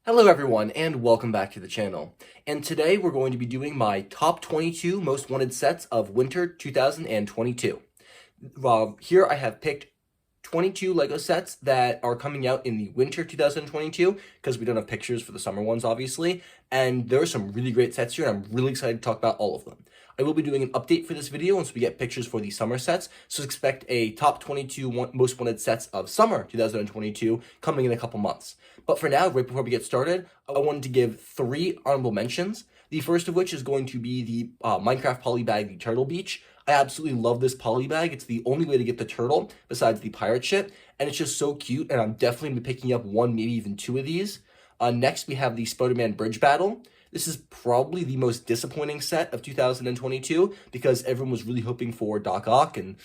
Hello everyone, and welcome back to the channel. And today we're going to be doing my top 22 most wanted sets of winter 2022. Here I have picked 22 Lego sets that are coming out in the winter 2022, because we don't have pictures for the summer ones, obviously. And there are some really great sets here, and I'm really excited to talk about all of them. I will be doing an update for this video once we get pictures for the summer sets, so expect a top 22 most wanted sets of summer 2022 coming in a couple months. But for now, right before we get started, I wanted to give 3 honorable mentions. The first of which is going to be the Minecraft Polybag, the Turtle Beach. I absolutely love this polybag. It's the only way to get the turtle besides the pirate ship, and it's just so cute, and I'm definitely going to be picking up 1, maybe even 2 of these. Next, we have the SpiderMan Bridge Battle. This is probably the most disappointing set of 2022 because everyone was really hoping for Doc Ock, and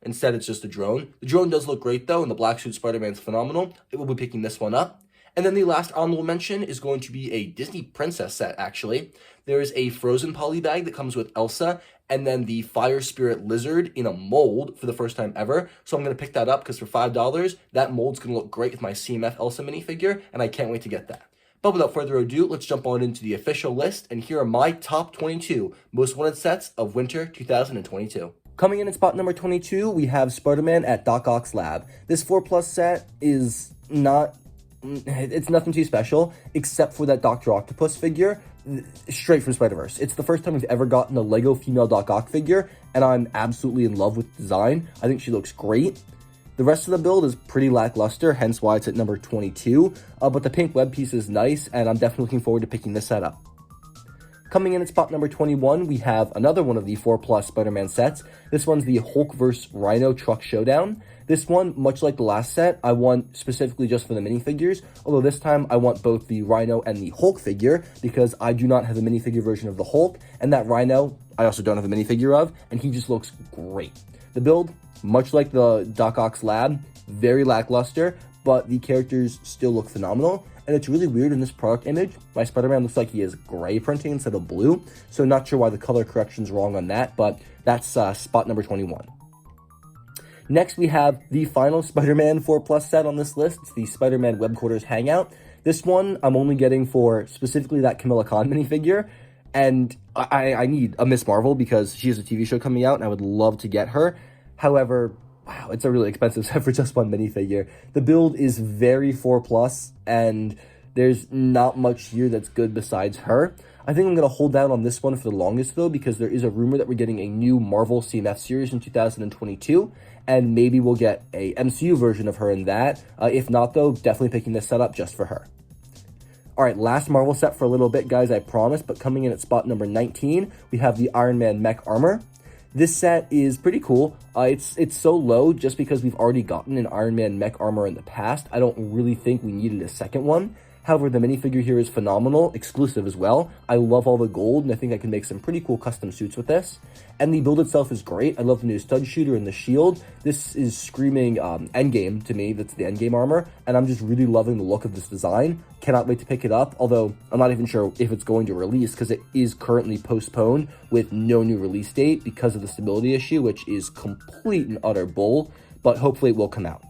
instead it's just a drone. The drone does look great though, and the black suit Spider-Man's phenomenal. I will be picking this one up. And then the last honorable mention is going to be a Disney princess set, actually. There is a Frozen polybag that comes with Elsa, and then the Fire Spirit Lizard in a mold for the first time ever. So I'm going to pick that up because for $5, that mold's going to look great with my CMF Elsa minifigure, and I can't wait to get that. But without further ado, let's jump on into the official list, and here are my top 22 most wanted sets of winter 2022. Coming in at spot number 22, we have Spider-Man at Doc Ock's lab. This 4+ set is it's nothing too special, except for that Dr. Octopus figure, straight from Spider-Verse. It's the first time we've ever gotten a Lego female Doc Ock figure, and I'm absolutely in love with the design. I think she looks great. The rest of the build is pretty lackluster, hence why it's at number 22, but the pink web piece is nice, and I'm definitely looking forward to picking this set up. Coming in at spot number 21, we have another one of the 4+ Spider-Man sets. This one's the Hulk vs. Rhino Truck Showdown. This one, much like the last set, I want specifically just for the minifigures, although this time I want both the Rhino and the Hulk figure, because I do not have a minifigure version of the Hulk, and that Rhino, I also don't have a minifigure of, and he just looks great. The build, much like the Doc Ock's lab, very lackluster, but the characters still look phenomenal. And it's really weird in this product image. My Spider-Man looks like he has gray printing instead of blue, so not sure why the color correction's wrong on that, but that's spot number 21. Next, we have the final Spider-Man 4+ set on this list. It's the Spider-Man Webquarters Hangout. This one I'm only getting for specifically that Camilla Khan minifigure, and I need a Miss Marvel because she has a TV show coming out, and I would love to get her. However, wow, it's a really expensive set for just one minifigure. The build is very 4+, and there's not much here that's good besides her. I think I'm going to hold down on this one for the longest, though, because there is a rumor that we're getting a new Marvel CMF series in 2022, and maybe we'll get a MCU version of her in that. If not, though, definitely picking this set up just for her. Alright, last Marvel set for a little bit, guys, I promise, but coming in at spot number 19, we have the Iron Man Mech armor. This set is pretty cool. It's so low just because we've already gotten an Iron Man Mech armor in the past. I don't really think we needed a second one. However, the minifigure here is phenomenal, exclusive as well. I love all the gold, and I think I can make some pretty cool custom suits with this. And the build itself is great. I love the new stud shooter and the shield. This is screaming Endgame to me. That's the Endgame armor, and I'm just really loving the look of this design. Cannot wait to pick it up, although I'm not even sure if it's going to release because it is currently postponed with no new release date because of the stability issue, which is complete and utter bull, but hopefully it will come out.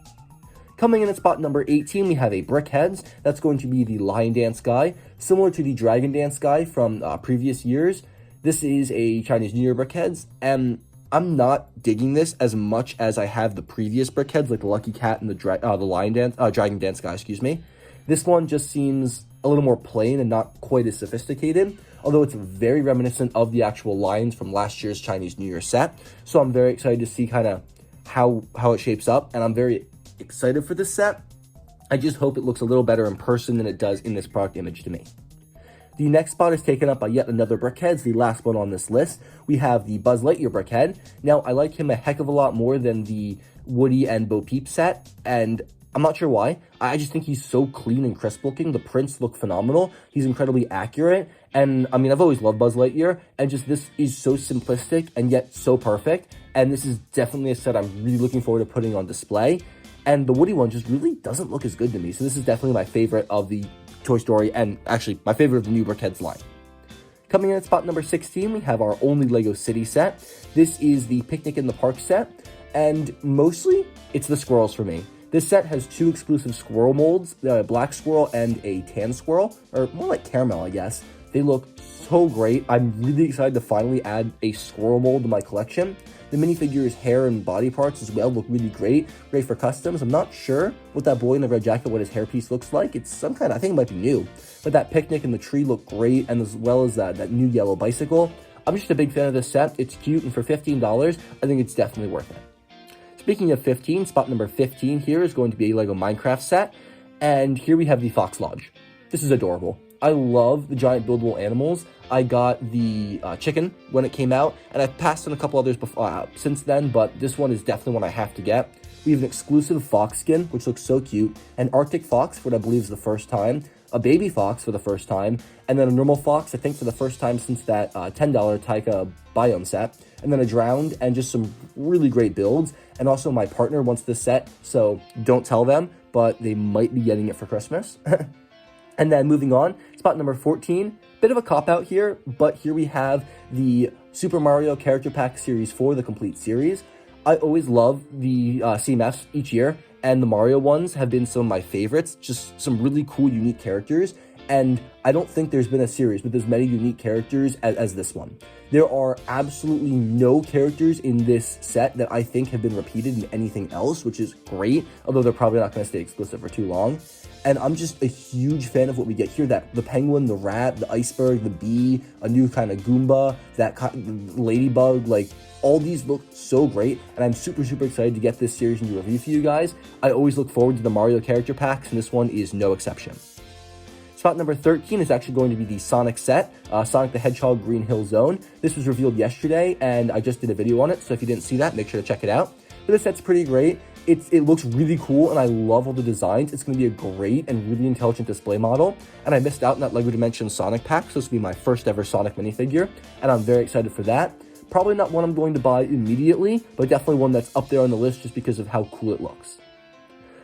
Coming in at spot number 18, we have a Brickheads. That's going to be the Lion Dance guy, similar to the Dragon Dance guy from previous years. This is a Chinese New Year Brickheads, and I'm not digging this as much as I have the previous Brickheads, like the Lucky Cat and the Dragon Dance guy, excuse me. This one just seems a little more plain and not quite as sophisticated, although it's very reminiscent of the actual lions from last year's Chinese New Year set. So I'm very excited to see kind of how it shapes up, and I'm very excited for this set. I just hope it looks a little better in person than it does in this product image to me. The next spot is taken up by yet another Brickheads, the last one on this list. We have the Buzz Lightyear Brickhead. Now, I like him a heck of a lot more than the Woody and Bo Peep set, and I'm not sure why. I just think he's so clean and crisp looking. The prints look phenomenal. He's incredibly accurate, and I mean, I've always loved Buzz Lightyear, and just this is so simplistic and yet so perfect, and this is definitely a set I'm really looking forward to putting on display. And the Woody one just really doesn't look as good to me. So this is definitely my favorite of the Toy Story, and actually my favorite of the new Brickheads line. Coming in at spot number 16, we have our only Lego City set. This is the Picnic in the Park set, and mostly it's the squirrels for me. This set has 2 exclusive squirrel molds, a black squirrel and a tan squirrel, or more like caramel, I guess. They look so great. I'm really excited to finally add a squirrel mold to my collection. The minifigure's hair and body parts as well look really great for customs. I'm not sure what that boy in the red jacket, what his hairpiece looks like. It's some kind of, I think it might be new. But that picnic and the tree look great, and as well as that new yellow bicycle. I'm just a big fan of this set. It's cute, and for $15, I think it's definitely worth it. Speaking of 15, spot number 15 here is going to be a LEGO Minecraft set, and here we have the Fox Lodge. This is adorable. I love the giant buildable animals. I got the chicken when it came out, and I've passed on a couple others before, since then, but this one is definitely one I have to get. We have an exclusive fox skin, which looks so cute, an Arctic fox for what I believe is the first time, a baby fox for the first time, and then a normal fox, I think for the first time since that $10 Taika biome set, and then a drowned, and just some really great builds. And also my partner wants this set, so don't tell them, but they might be getting it for Christmas. And then moving on, spot number 14, bit of a cop-out here, but here we have the Super Mario Character Pack Series 4, the complete series. I always love the CMFs each year, and the Mario ones have been some of my favorites, just some really cool, unique characters, and I don't think there's been a series with as many unique characters as this one. There are absolutely no characters in this set that I think have been repeated in anything else, which is great, although they're probably not going to stay exclusive for too long. And I'm just a huge fan of what we get here, that the penguin, the rat, the iceberg, the bee, a new kind of Goomba, that ladybug, like all these look so great, and I'm super excited to get this series into review for you guys. I always look forward to the Mario character packs, and this one is no exception. Spot number 13 is actually going to be the Sonic set, Sonic the Hedgehog Green Hill Zone. This was revealed yesterday, and I just did a video on it, so if you didn't see that, make sure to check it out. But this set's pretty great. It looks really cool, and I love all the designs. It's going to be a great and really intelligent display model, and I missed out on that LEGO Dimensions Sonic pack, so this will be my first ever Sonic minifigure, and I'm very excited for that. Probably not one I'm going to buy immediately, but definitely one that's up there on the list just because of how cool it looks.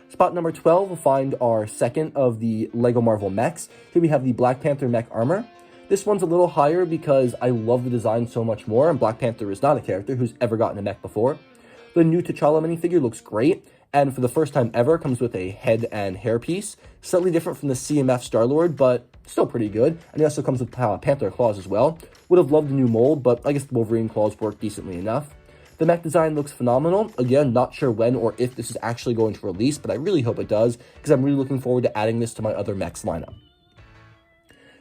Spot number 12 will find our second of the LEGO Marvel mechs. Here we have the Black Panther mech armor. This one's a little higher because I love the design so much more, and Black Panther is not a character who's ever gotten a mech before. The new T'Challa minifigure looks great, and for the first time ever comes with a head and hair piece. Slightly different from the CMF Star-Lord, but still pretty good. And it also comes with Panther claws as well. Would have loved a new mold, but I guess the Wolverine claws work decently enough. The mech design looks phenomenal. Again, not sure when or if this is actually going to release, but I really hope it does, because I'm really looking forward to adding this to my other mechs lineup.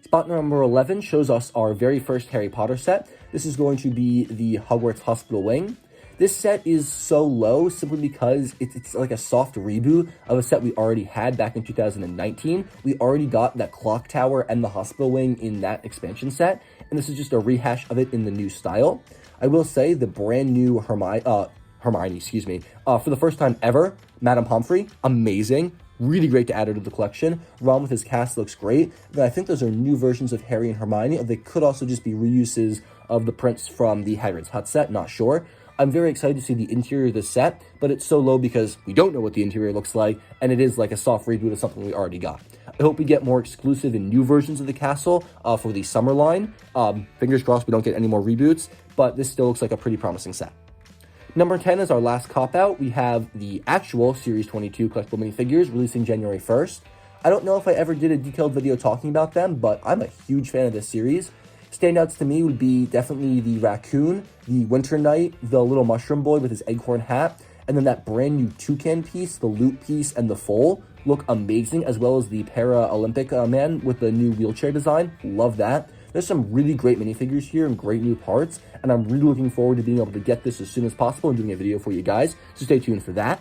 Spot number 11 shows us our very first Harry Potter set. This is going to be the Hogwarts Hospital Wing. This set is so low simply because it's like a soft reboot of a set we already had back in 2019. We already got that clock tower and the hospital wing in that expansion set, and this is just a rehash of it in the new style. I will say the brand new Hermione, for the first time ever, Madame Pomfrey, amazing. Really great to add her to the collection. Ron with his cast looks great. But I think those are new versions of Harry and Hermione, or they could also just be reuses of the prints from the Hagrid's Hut set, not sure. I'm very excited to see the interior of this set, but it's so low because we don't know what the interior looks like, and it is like a soft reboot of something we already got. I hope we get more exclusive and new versions of the castle for the summer line. Fingers crossed we don't get any more reboots, but this still looks like a pretty promising set. Number 10 is our last cop-out. We have the actual Series 22 collectible minifigures releasing January 1st. I don't know if I ever did a detailed video talking about them, but I'm a huge fan of this series. Standouts to me would be definitely the raccoon, the Winter Knight, the little mushroom boy with his Eggcorn hat, and then that brand new toucan piece, the loot piece, and the foal look amazing, as well as the Para-Olympic man with the new wheelchair design. Love that. There's some really great minifigures here and great new parts, and I'm really looking forward to being able to get this as soon as possible and doing a video for you guys, so stay tuned for that.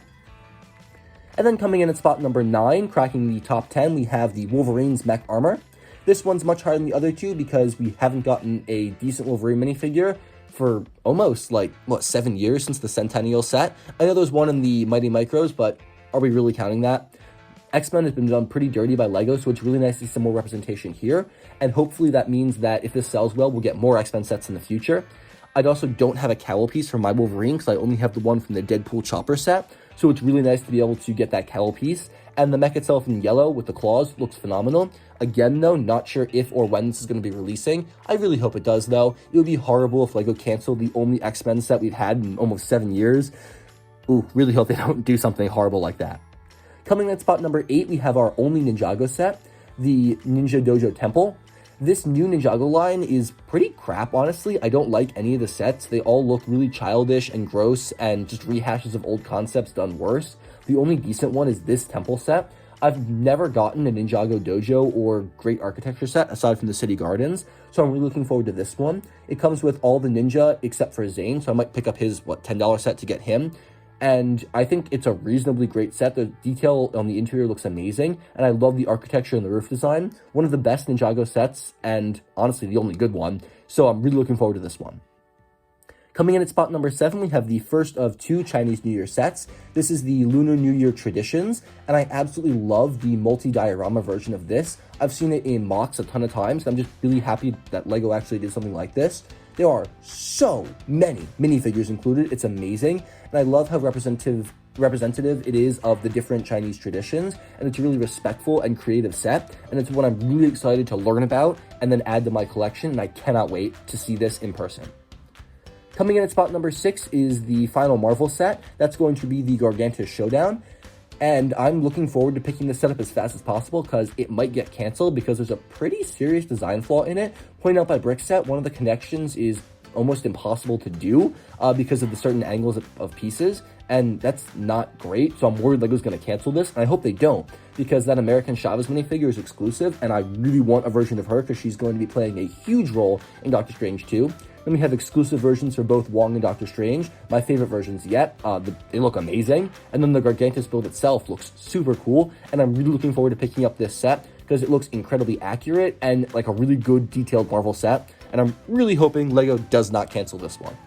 And then coming in at spot number 9, cracking the top 10, we have the Wolverine's mech armor. This one's much higher than the other two because we haven't gotten a decent Wolverine minifigure for almost, 7 years since the Centennial set. I know there's one in the Mighty Micros, but are we really counting that? X-Men has been done pretty dirty by LEGO, so it's really nice to see some more representation here, and hopefully that means that if this sells well, we'll get more X-Men sets in the future. I also don't have a cowl piece for my Wolverine because I only have the one from the Deadpool Chopper set, so it's really nice to be able to get that cowl piece. And the mech itself in yellow with the claws looks phenomenal. Again, though, not sure if or when this is going to be releasing. I really hope it does, though. It would be horrible if LEGO canceled the only X-Men set we've had in almost 7 years. Ooh, really hope they don't do something horrible like that. Coming at spot number 8, we have our only Ninjago set, the Ninjago Temple. This new Ninjago line is pretty crap, honestly. I don't like any of the sets. They all look really childish and gross and just rehashes of old concepts done worse. The only decent one is this temple set. I've never gotten a Ninjago Dojo or Great Architecture set aside from the City Gardens, so I'm really looking forward to this one. It comes with all the ninja except for Zane, so I might pick up his, $10 set to get him. And I think it's a reasonably great set. The detail on the interior looks amazing, and I love the architecture and the roof design. One of the best Ninjago sets, and honestly the only good one, so I'm really looking forward to this one. Coming in at spot number 7, we have the first of 2 Chinese New Year sets. This is the Lunar New Year Traditions, and I absolutely love the multi-diorama version of this. I've seen it in mocks a ton of times, and I'm just really happy that LEGO actually did something like this. There are so many minifigures included, it's amazing, and I love how representative it is of the different Chinese traditions, and it's a really respectful and creative set, and it's one I'm really excited to learn about and then add to my collection, and I cannot wait to see this in person. Coming in at spot number 6 is the final Marvel set. That's going to be the Gargantuus Showdown. And I'm looking forward to picking this set up as fast as possible because it might get canceled because there's a pretty serious design flaw in it. Pointed out by Brickset, one of the connections is almost impossible to do because of the certain angles of pieces, and that's not great. So I'm worried LEGO's going to cancel this, and I hope they don't, because that American Chavez minifigure is exclusive, and I really want a version of her because she's going to be playing a huge role in Doctor Strange 2. Then we have exclusive versions for both Wong and Doctor Strange, my favorite versions yet. They look amazing, and then the Gargantuus build itself looks super cool, and I'm really looking forward to picking up this set because it looks incredibly accurate and like a really good detailed Marvel set, and I'm really hoping LEGO does not cancel this one.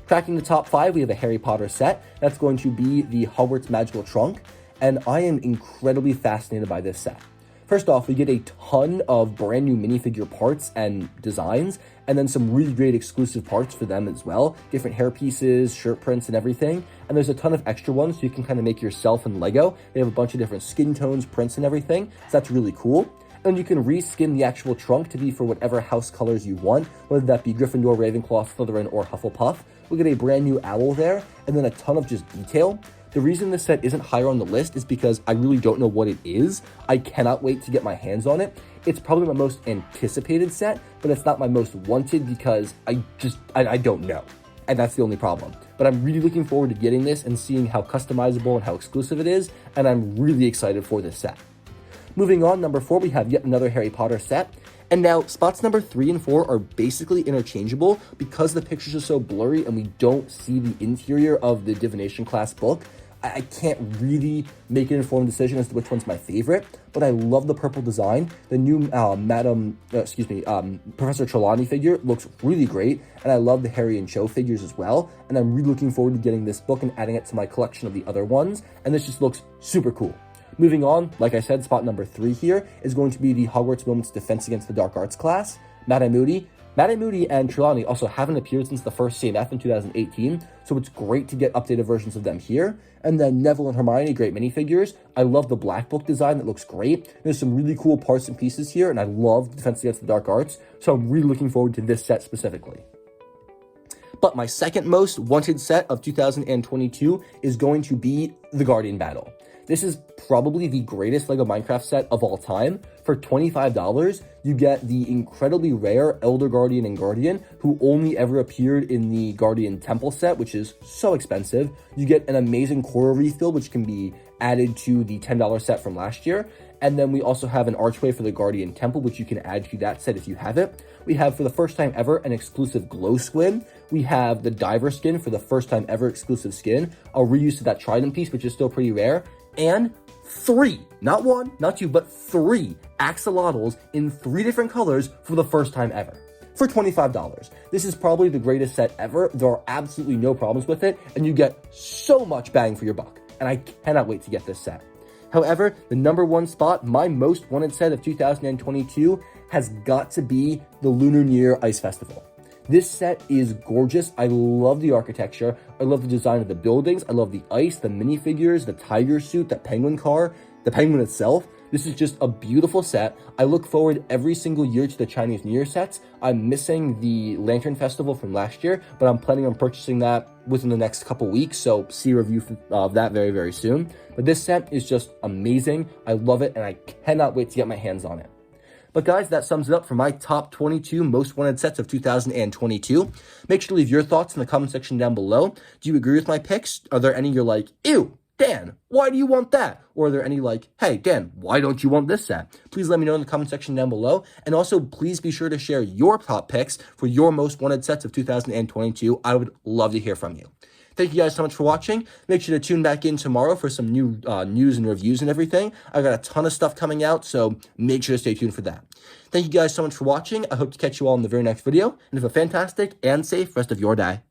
Cracking the top 5, we have a Harry Potter set. That's going to be the Hogwarts Magical Trunk, and I am incredibly fascinated by this set. First off, we get a ton of brand new minifigure parts and designs, and then some really great exclusive parts for them as well. Different hair pieces, shirt prints, and everything. And there's a ton of extra ones so you can kind of make yourself in LEGO. They have a bunch of different skin tones, prints, and everything. So that's really cool. And you can reskin the actual trunk to be for whatever house colors you want, whether that be Gryffindor, Ravenclaw, Slytherin, or Hufflepuff. We get a brand new owl there, and then a ton of just detail. The reason this set isn't higher on the list is because I really don't know what it is. I cannot wait to get my hands on it. It's probably my most anticipated set, but it's not my most wanted because I don't know. And that's the only problem. But I'm really looking forward to getting this and seeing how customizable and how exclusive it is, and I'm really excited for this set. Moving on, number 4, we have yet another Harry Potter set. And now, spots number 3 and 4 are basically interchangeable because the pictures are so blurry and we don't see the interior of the divination class book. I can't really make an informed decision as to which one's my favorite, but I love the purple design. The new Professor Trelawney figure looks really great, and I love the Harry and Cho figures as well, and I'm really looking forward to getting this book and adding it to my collection of the other ones, and this just looks super cool. Moving on, like I said, spot number 3 here is going to be the Hogwarts Moments Defense Against the Dark Arts class. Madame Moody and Trelawney also haven't appeared since the first CMF in 2018, so it's great to get updated versions of them here. And then Neville and Hermione, great minifigures. I love the Black Book design, that looks great. There's some really cool parts and pieces here, and I love Defense Against the Dark Arts, so I'm really looking forward to this set specifically. But my second most wanted set of 2022 is going to be the Guardian Battle. This is probably the greatest LEGO Minecraft set of all time. For $25, you get the incredibly rare Elder Guardian and Guardian, who only ever appeared in the Guardian Temple set, which is so expensive. You get an amazing coral refill, which can be added to the $10 set from last year. And then we also have an archway for the Guardian Temple, which you can add to that set if you have it. We have, for the first time ever, an exclusive glow squid. We have the diver skin for the first time ever exclusive skin, a reuse of that trident piece, which is still pretty rare. And 3, not 1, not 2, but 3 axolotls in 3 different colors for the first time ever. For $25. This is probably the greatest set ever. There are absolutely no problems with it, and you get so much bang for your buck. And I cannot wait to get this set. However, the number 1 spot, my most wanted set of 2022, has got to be the Lunar New Year Ice Festival. This set is gorgeous. I love the architecture. I love the design of the buildings. I love the ice, the minifigures, the tiger suit, the penguin car, the penguin itself. This is just a beautiful set. I look forward every single year to the Chinese New Year sets. I'm missing the Lantern Festival from last year, but I'm planning on purchasing that within the next couple weeks, so see a review of that very, very soon. But this set is just amazing. I love it, and I cannot wait to get my hands on it. But guys, that sums it up for my top 22 most wanted sets of 2022. Make sure to leave your thoughts in the comment section down below. Do you agree with my picks? Are there any you're like, ew, Dan, why do you want that? Or are there any like, hey, Dan, why don't you want this set? Please let me know in the comment section down below. And also, please be sure to share your top picks for your most wanted sets of 2022. I would love to hear from you. Thank you guys so much for watching. Make sure to tune back in tomorrow for some new news and reviews and everything. I've got a ton of stuff coming out, so make sure to stay tuned for that. Thank you guys so much for watching. I hope to catch you all in the very next video, and have a fantastic and safe rest of your day.